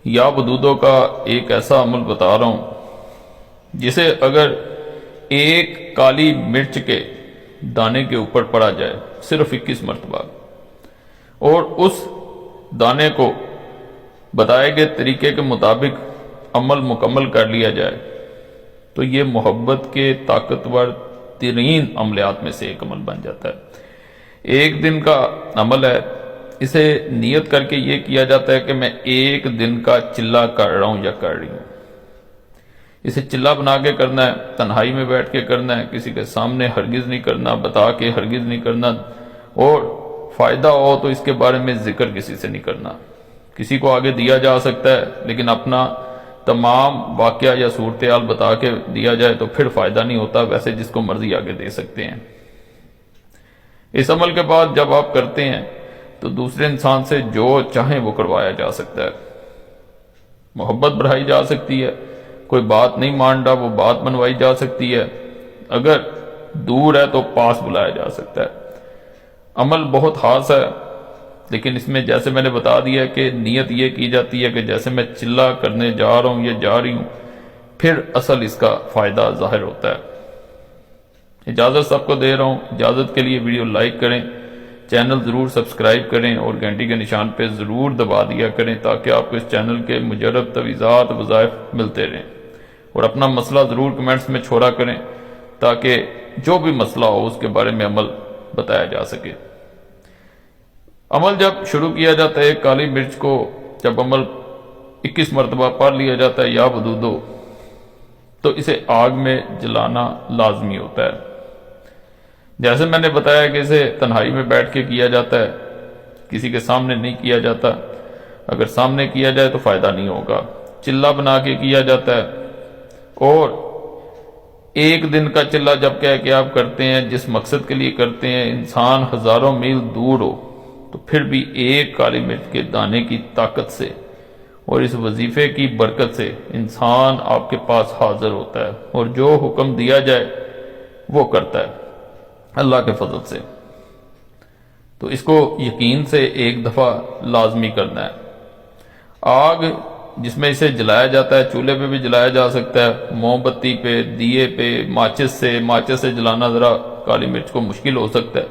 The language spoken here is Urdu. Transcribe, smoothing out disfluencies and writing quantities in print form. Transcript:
یا بدودوں کا ایک ایسا عمل بتا رہا ہوں جسے اگر ایک کالی مرچ کے دانے کے اوپر پڑا جائے صرف 21 مرتبہ اور اس دانے کو بتائے گئے طریقے کے مطابق عمل مکمل کر لیا جائے تو یہ محبت کے طاقتور ترین عملیات میں سے ایک عمل بن جاتا ہے۔ ایک دن کا عمل ہے، اسے نیت کر کے یہ کیا جاتا ہے کہ میں ایک دن کا چلہ کر رہا ہوں یا کر رہی ہوں۔ اسے چلہ بنا کے کرنا ہے، تنہائی میں بیٹھ کے کرنا ہے، کسی کے سامنے ہرگز نہیں کرنا، بتا کے ہرگز نہیں کرنا، اور فائدہ ہو تو اس کے بارے میں ذکر کسی سے نہیں کرنا۔ کسی کو آگے دیا جا سکتا ہے لیکن اپنا تمام واقعہ یا صورتحال بتا کے دیا جائے تو پھر فائدہ نہیں ہوتا، ویسے جس کو مرضی آگے دے سکتے ہیں۔ اس عمل کے بعد جب آپ کرتے ہیں تو دوسرے انسان سے جو چاہیں وہ کروایا جا سکتا ہے، محبت بڑھائی جا سکتی ہے، کوئی بات نہیں مان رہا وہ بات منوائی جا سکتی ہے، اگر دور ہے تو پاس بلایا جا سکتا ہے۔ عمل بہت خاص ہے، لیکن اس میں جیسے میں نے بتا دیا کہ نیت یہ کی جاتی ہے کہ جیسے میں چلہ کرنے جا رہا ہوں یا جا رہی ہوں، پھر اصل اس کا فائدہ ظاہر ہوتا ہے۔ اجازت سب کو دے رہا ہوں، اجازت کے لیے ویڈیو لائک کریں، چینل ضرور سبسکرائب کریں اور گھنٹی کے نشان پہ ضرور دبا دیا کریں تاکہ آپ کو اس چینل کے مجرب تجویزات وظائف ملتے رہیں، اور اپنا مسئلہ ضرور کمنٹس میں چھوڑا کریں تاکہ جو بھی مسئلہ ہو اس کے بارے میں عمل بتایا جا سکے۔ عمل جب شروع کیا جاتا ہے، کالی مرچ کو جب عمل 21 مرتبہ پڑھ لیا جاتا ہے یا بدودو، تو اسے آگ میں جلانا لازمی ہوتا ہے۔ جیسے میں نے بتایا کہ اسے تنہائی میں بیٹھ کے کیا جاتا ہے، کسی کے سامنے نہیں کیا جاتا، اگر سامنے کیا جائے تو فائدہ نہیں ہوگا۔ چلہ بنا کے کیا جاتا ہے، اور ایک دن کا چلہ جب کہہ کے آپ کرتے ہیں، جس مقصد کے لیے کرتے ہیں، انسان ہزاروں میل دور ہو تو پھر بھی ایک کالی مرچ کے دانے کی طاقت سے اور اس وظیفے کی برکت سے انسان آپ کے پاس حاضر ہوتا ہے اور جو حکم دیا جائے وہ کرتا ہے اللہ کے فضل سے۔ تو اس کو یقین سے ایک دفعہ لازمی کرنا ہے۔ آگ جس میں اسے جلایا جاتا ہے، چولہے پہ بھی جلایا جا سکتا ہے، موم بتی پہ، دیے پہ، ماچس سے جلانا ذرا کالی مرچ کو مشکل ہو سکتا ہے،